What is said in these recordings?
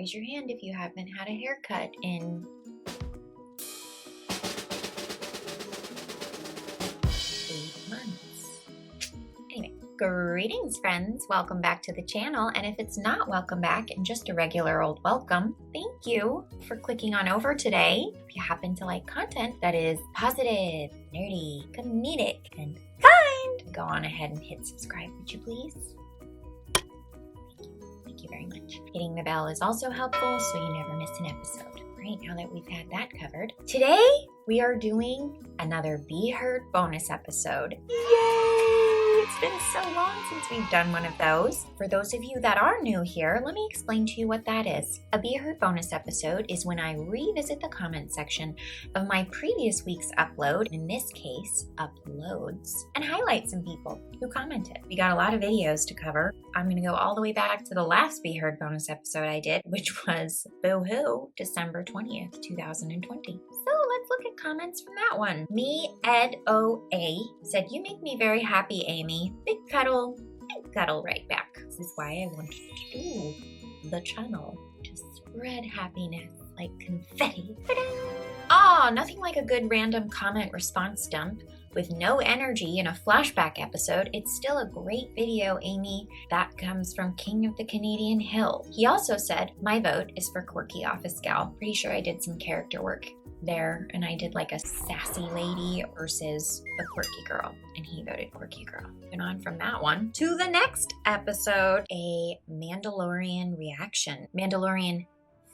Raise your hand if you haven't had a haircut in 8 months. Anyway, greetings friends. Welcome back to the channel. And if it's not welcome back and just a regular old welcome, thank you for clicking on over today. If you happen to like content that is positive, nerdy, comedic, and kind, go on ahead and hit subscribe, would you please? Thank you very much. Hitting the bell is also helpful so you never miss an episode. Right, now that we've had that covered, today we are doing another Be Heard bonus episode. Yay! It's been so long since we've done one of those. For those of you that are new here, let me explain to you what that is. A Be Heard bonus episode is when I revisit the comment section of my previous week's upload, in this case, uploads, and highlight some people who commented. We got a lot of videos to cover. I'm going to go all the way back to the last Be Heard bonus episode I did, which was Boo-hoo, December 20th, 2020. So let's look at comments from that one. Me, Ed O.A. said, "You make me very happy, Amy. Big cuddle right back." This is why I wanted to do the channel, to spread happiness like confetti. Ah, nothing like a good random comment response dump with no energy in a flashback episode. It's still a great video, Amy. That comes from King of the Canadian Hill. He also said, "My vote is for Quirky Office Gal." Pretty sure I did some character work there, and I did like a sassy lady versus a quirky girl, and he voted quirky girl. And on from that one to the next episode, a Mandalorian reaction. Mandalorian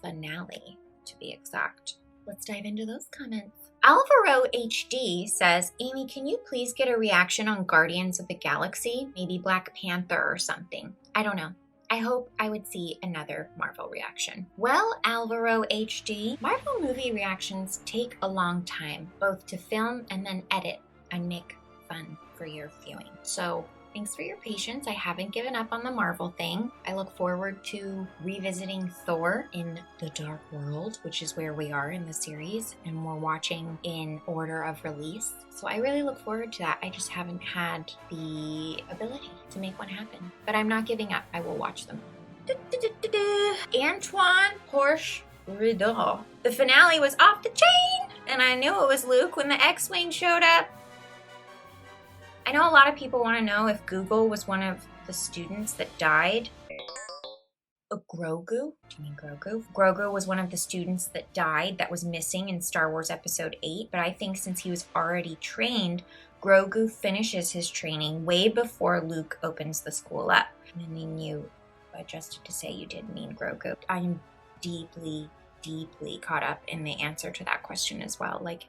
finale, to be exact. Let's dive into those comments. Alvaro HD says, "Amy, can you please get a reaction on Guardians of the Galaxy? Maybe Black Panther or something. I don't know. I hope I would see another Marvel reaction." Well, Alvaro HD, Marvel movie reactions take a long time, both to film and then edit and make fun for your viewing. So thanks for your patience. I haven't given up on the Marvel thing. I look forward to revisiting Thor in the Dark World, which is where we are in the series, and we're watching in order of release. So I really look forward to that. I just haven't had the ability to make one happen. But I'm not giving up. I will watch them. Antoine Porsche Rideau. "The finale was off the chain, and I knew it was Luke when the X-Wing showed up." I know a lot of people want to know if Google was one of the students that died. Grogu? Do you mean Grogu? Grogu was one of the students that died that was missing in Star Wars Episode 8, but I think since he was already trained, Grogu finishes his training way before Luke opens the school up. And then you adjusted to say you did mean Grogu. I'm deeply, deeply caught up in the answer to that question as well. Like,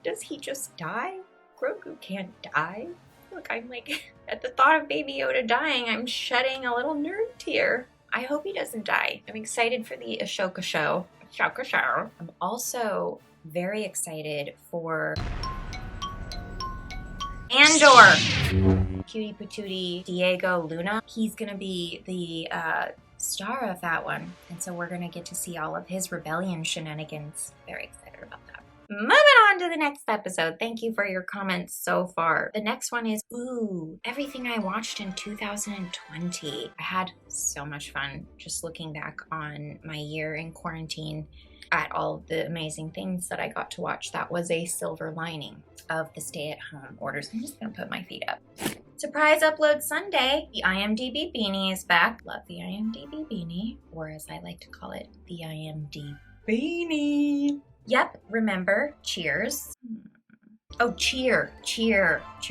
does he just die? Grogu can't die. Look, I'm like, at the thought of Baby Yoda dying, I'm shedding a little nerd tear. I hope he doesn't die. I'm excited for the xoxoxo. I'm also very excited for Andor. Cutie patootie Diego Luna. He's gonna be the star of that one. And so we're gonna get to see all of his rebellion shenanigans. Very excited about that. Moving on to the next episode. Thank you for your comments so far. The next one is, everything I watched in 2020. I had so much fun just looking back on my year in quarantine at all the amazing things that I got to watch. That was a silver lining of the stay-at-home orders. I'm just gonna put my feet up. Surprise upload Sunday. The IMDb beanie is back. Love the IMDb beanie, or as I like to call it, the IMDb beanie. Yep, remember, Cheers. Oh, Cheer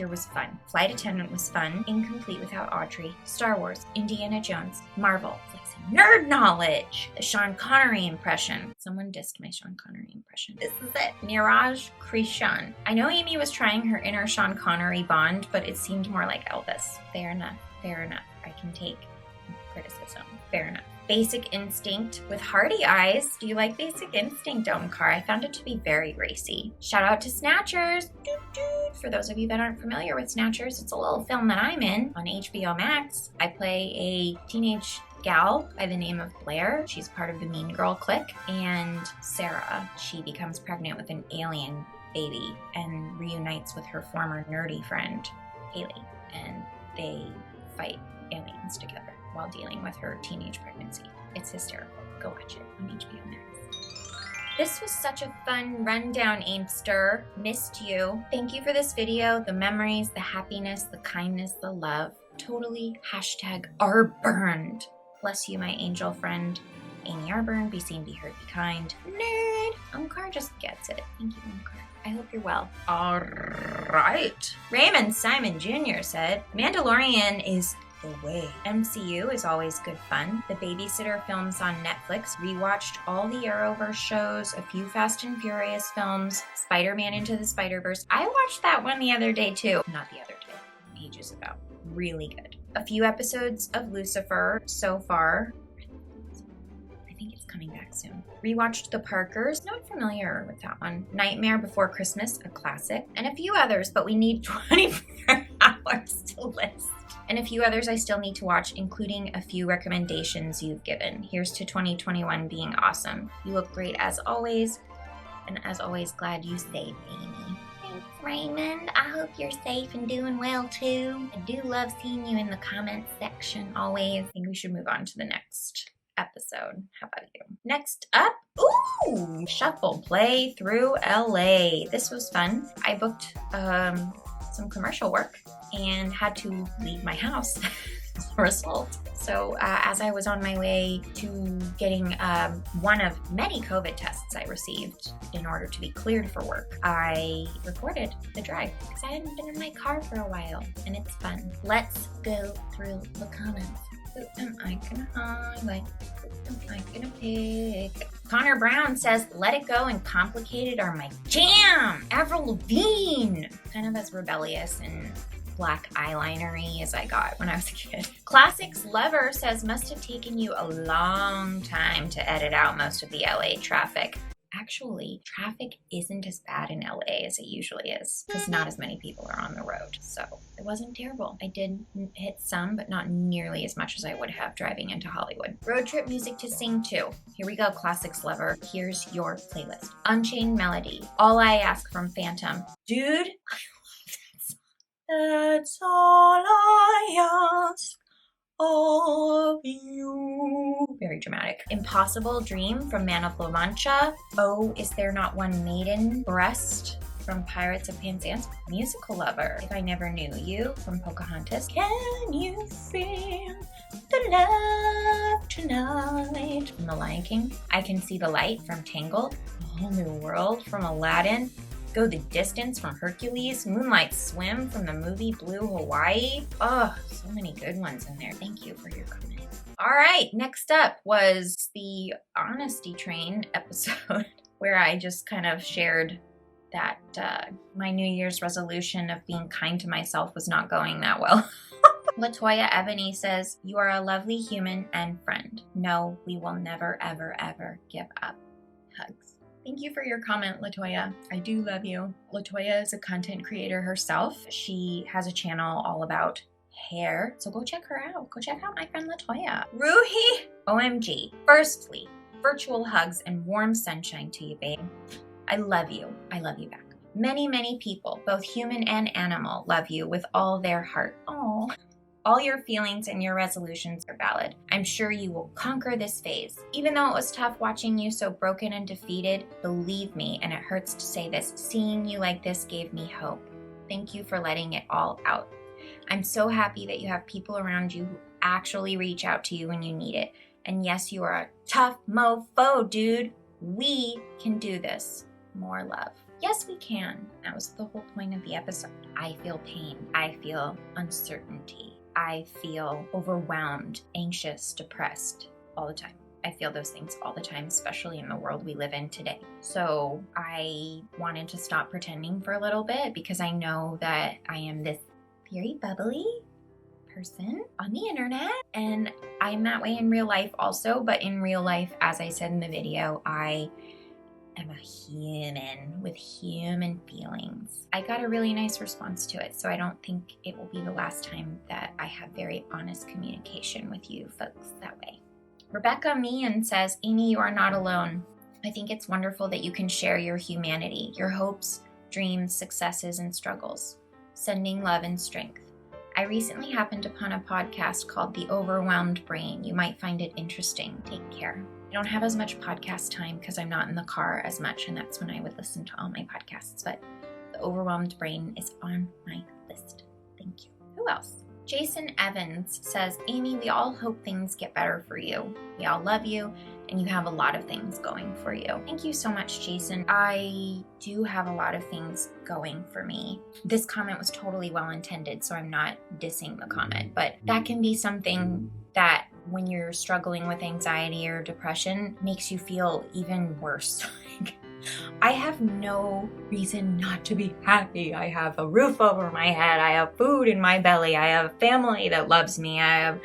was fun. Flight Attendant was fun. Incomplete Without Audrey. Star Wars. Indiana Jones. Marvel. Flexing nerd knowledge. The Sean Connery impression. Someone dissed my Sean Connery impression. This is it. Niraj Krishan. I know Amy was trying her inner Sean Connery Bond, but it seemed more like Elvis. Fair enough. I can take criticism. Fair enough. Basic Instinct with Hardy Eyes. Do you like Basic Instinct, Omkar? I found it to be very racy. Shout out to Snatchers. For those of you that aren't familiar with Snatchers, it's a little film that I'm in on HBO Max. I play a teenage gal by the name of Blair. She's part of the Mean Girl clique. And Sarah, she becomes pregnant with an alien baby and reunites with her former nerdy friend, Haley. And they fight aliens together while dealing with her teenage pregnancy. It's hysterical. Go watch it on HBO Max. This was such a fun rundown, Aimster. Missed you. Thank you for this video. The memories, the happiness, the kindness, the love. Totally #Arburned. Bless you, my angel friend. Amy Arburn. Be seen, be heard, be kind. Nerd. Omkar just gets it. Thank you, Omkar. I hope you're well. All right. Raymond Simon Jr. said, Mandalorian is the way. MCU is always good fun. The Babysitter films on Netflix. Rewatched all the Arrowverse shows, a few Fast and Furious films, Spider-Man Into the Spider-Verse. I watched that one the other day too. Not the other day, ages ago. Really good. A few episodes of Lucifer so far. I think it's coming back soon. Rewatched The Parkers. Not familiar with that one. Nightmare Before Christmas, a classic. And a few others, but we need 24 hours to list. And a few others I still need to watch, including a few recommendations you've given. Here's to 2021 being awesome. You look great as always. And as always, glad you stayed, Amy. Thanks, Raymond. I hope you're safe and doing well too. I do love seeing you in the comments section always. I think we should move on to the next episode. How about you? Next up, ooh, Shuffle Play Through LA. This was fun. I booked some commercial work and had to leave my house as a result. So as I was on my way to getting one of many COVID tests I received in order to be cleared for work, I recorded the drive because I hadn't been in my car for a while, and it's fun. Let's go through the comments. Who am I gonna highlight? Who am I gonna pick? Connor Brown says, Let It Go and Complicated are my jam! Avril Lavigne! Kind of as rebellious and black eyelinery as I got when I was a kid. Classics Lover says, must have taken you a long time to edit out most of the LA traffic. Actually, traffic isn't as bad in LA as it usually is because not as many people are on the road. So it wasn't terrible. I did hit some, but not nearly as much as I would have driving into Hollywood. Road trip music to sing to. Here we go, Classics Lover. Here's your playlist. Unchained Melody. All I Ask from Phantom. Dude, I love that song. That's all I ask of you. Very dramatic. Impossible Dream from Man of La Mancha. Oh, Is There Not One Maiden Breast from Pirates of Penzance. Musical Lover. If I Never Knew You from Pocahontas. Can you feel the love tonight from The Lion King. I Can See the Light from Tangled. A Whole New World from Aladdin. Go the Distance from Hercules. Moonlight Swim from the movie Blue Hawaii. Oh, so many good ones in there. Thank you for your comment. All right, next up was the Honesty Train episode where I just kind of shared that my New Year's resolution of being kind to myself was not going that well. Latoya Ebony says, you are a lovely human and friend. No, we will never, ever, ever give up. Hugs. Thank you for your comment, Latoya. I do love you. Latoya is a content creator herself. She has a channel all about hair, so go check her out. Go check out my friend Latoya. Ruhi, OMG. Firstly, virtual hugs and warm sunshine to you, babe. I love you. I love you back. Many, many people, both human and animal, love you with all their heart. Aww. All your feelings and your resolutions are valid. I'm sure you will conquer this phase. Even though it was tough watching you so broken and defeated, believe me, and it hurts to say this, seeing you like this gave me hope. Thank you for letting it all out. I'm so happy that you have people around you who actually reach out to you when you need it. And yes, you are a tough mofo, dude. We can do this. More love. Yes, we can. That was the whole point of the episode. I feel pain. I feel uncertainty. I feel overwhelmed, anxious, depressed all the time. I feel those things all the time, especially in the world we live in today. So I wanted to stop pretending for a little bit because I know that I am this very bubbly person on the internet, and I'm that way in real life also, but in real life, as I said in the video, I am a human with human feelings. I got a really nice response to it, so I don't think it will be the last time that I have very honest communication with you folks that way. Rebecca Meehan says, Amy, you are not alone. I think it's wonderful that you can share your humanity, your hopes, dreams, successes, and struggles. Sending love and strength. I recently happened upon a podcast called The Overwhelmed Brain. You might find it interesting. Take care. I don't have as much podcast time because I'm not in the car as much, and that's when I would listen to all my podcasts. But the overwhelmed brain is on my list. Thank you. Who else? Jason Evans says, Amy, we all hope things get better for you. We all love you, and you have a lot of things going for you. Thank you so much, Jason. I do have a lot of things going for me. This comment was totally well-intended, so I'm not dissing the comment, but that can be something that when you're struggling with anxiety or depression makes you feel even worse. I have no reason not to be happy. I have a roof over my head. I have food in my belly. I have a family that loves me. I have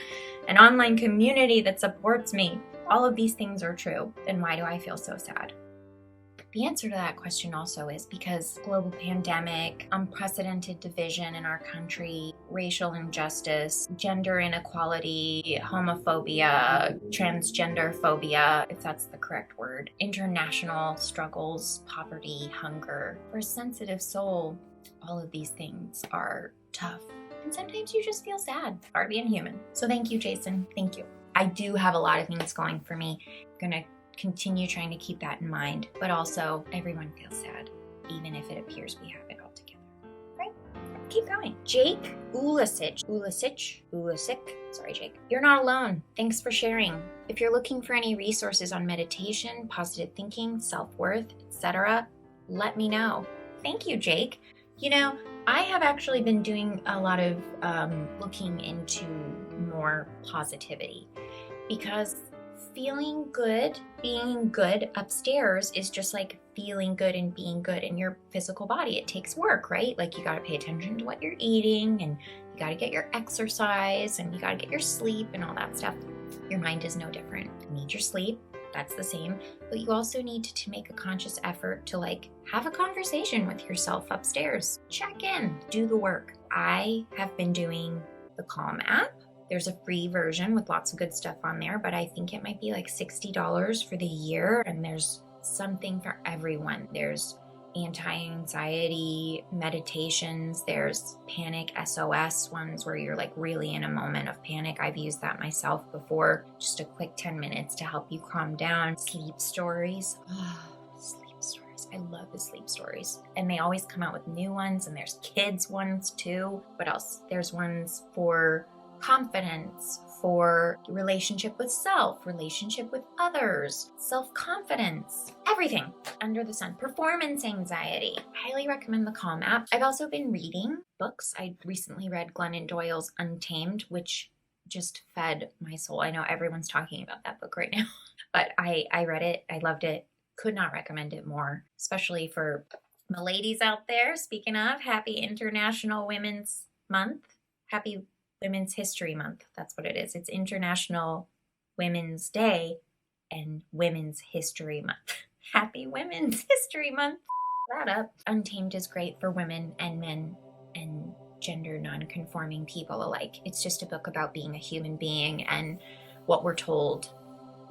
an online community that supports me. All of these things are true. Then why do I feel so sad? The answer to that question also is because global pandemic, unprecedented division in our country, racial injustice, gender inequality, homophobia, transgender phobia, if that's the correct word, international struggles, poverty, hunger. For a sensitive soul, all of these things are tough. And sometimes you just feel sad. Part of being human. So thank you, Jason. Thank you. I do have a lot of things going for me. I'm gonna continue trying to keep that in mind, but also everyone feels sad, even if it appears we have it all together. Right? Keep going. Jake Ulisic, sorry Jake, you're not alone. Thanks for sharing. If you're looking for any resources on meditation, positive thinking, self-worth, etc., let me know. Thank you, Jake. You know, I have actually been doing a lot of looking into more positivity because feeling good, being good upstairs is just like feeling good and being good in your physical body. It takes work, right? Like you got to pay attention to what you're eating, and you got to get your exercise, and you got to get your sleep and all that stuff. Your mind is no different. You need your sleep. That's the same. But you also need to make a conscious effort to like have a conversation with yourself upstairs. Check in, do the work. I have been doing the Calm app. There's a free version with lots of good stuff on there, but I think it might be like $60 for the year, and there's something for everyone. There's anti-anxiety meditations, there's panic SOS ones where you're like really in a moment of panic. I've used that myself before. Just a quick 10 minutes to help you calm down. Sleep stories. Sleep stories. I love the sleep stories. And they always come out with new ones, and there's kids ones too. What else? There's ones for confidence, for relationship with self, relationship with others, self-confidence, everything under the sun. Performance anxiety. Highly recommend the Calm app. I've also been reading books. I recently read Glennon Doyle's Untamed, which just fed my soul. I know everyone's talking about that book right now, but I read it. I loved it. Could not recommend it more, especially for my ladies out there. Speaking of, happy International Women's Month. Happy Women's History Month. That's what it is. It's International Women's Day and Women's History Month. Happy Women's History Month. That up. Untamed is great for women and men and gender non-conforming people alike. It's just a book about being a human being and what we're told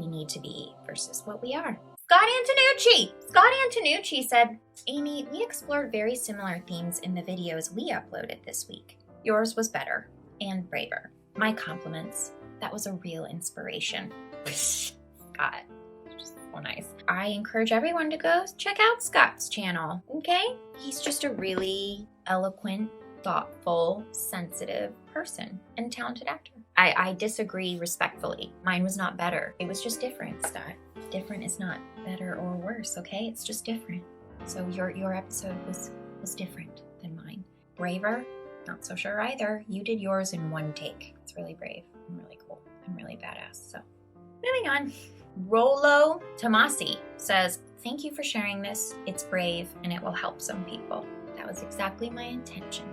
we need to be versus what we are. Scott Antonucci said, Amy, we explored very similar themes in the videos we uploaded this week. Yours was better and braver. My compliments. That was a real inspiration. Scott, just so nice. I encourage everyone to go check out Scott's channel, okay? He's just a really eloquent, thoughtful, sensitive person and talented actor. I disagree respectfully. Mine was not better. It was just different, Scott. Different is not better or worse, okay? It's just different. So your episode was different than mine. Braver? Not so sure either. You did yours in one take. It's really brave and really cool. I'm really badass. So moving on. Rolo Tomasi says, thank you for sharing this. It's brave and it will help some people. That was exactly my intention.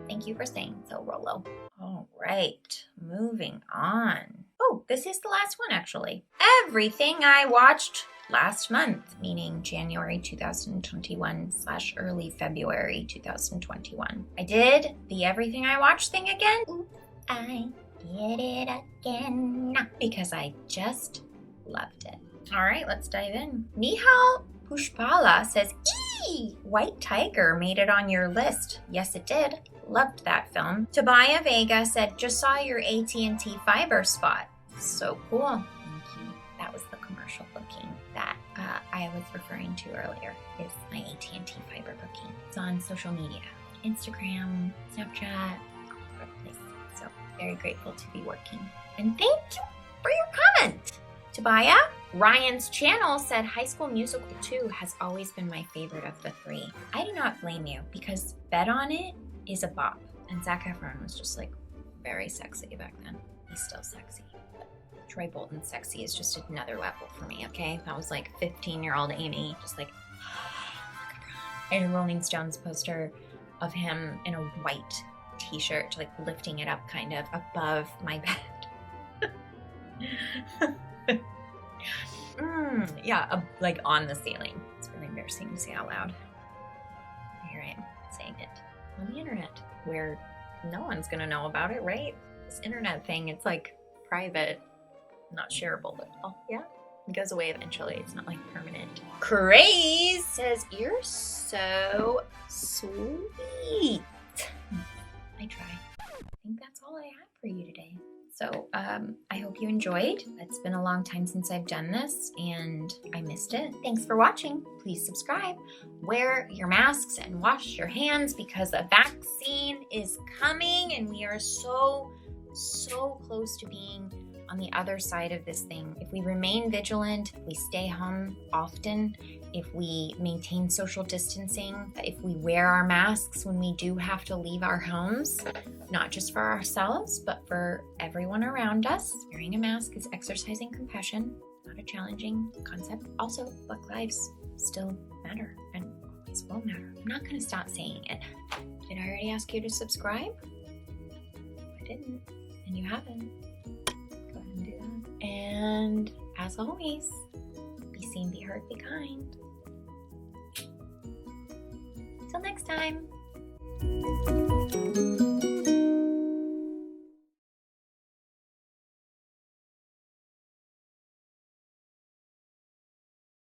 Thank you for saying so, Rolo. All right, moving on. Oh, this is the last one actually. Everything I watched last month, meaning January 2021 / early February 2021. I did the everything I watched thing again. Oops, I did it again because I just loved it. All right, let's dive in. Nihal Pushpala says, eee! White Tiger made it on your list. Yes, it did. Loved that film. Tobiah Vega said, just saw your AT&T fiber spot. So cool. Thank you. That was the commercial. booking that I was referring to earlier is my AT&T fiber booking. It's on social media, Instagram, Snapchat, all over the place. So very grateful to be working. And thank you for your comment. Tobiah, Ryan's channel said High School Musical 2 has always been my favorite of the three. I do not blame you because Bet on It is a bop. And Zac Efron was just like very sexy back then. He's still sexy. But Troy Bolton's sexy is just another level for me, okay? That was like 15-year-old Amy, just like, and a Rolling Stones poster of him in a white t-shirt, like lifting it up kind of above my bed. Yeah, like on the ceiling. It's really embarrassing to say out loud. Here I am saying it on the internet where no one's gonna know about it, right? This internet thing, it's like private, not shareable, but oh yeah, it goes away eventually. It's not like permanent. Craze says, you're so sweet. I try. I think that's all I have for you today. So I hope you enjoyed. It's been a long time since I've done this and I missed it. Thanks for watching. Please subscribe, wear your masks and wash your hands because a vaccine is coming and we are so close to being on the other side of this thing. If we remain vigilant, if we stay home often, if we maintain social distancing, if we wear our masks when we do have to leave our homes, not just for ourselves, but for everyone around us. Wearing a mask is exercising compassion, not a challenging concept. Also, Black lives still matter and always will matter. I'm not gonna stop saying it. Did I already ask you to subscribe? I didn't, and you haven't. Go ahead and do that. And as always, be seen, be heard, be kind. Till next time.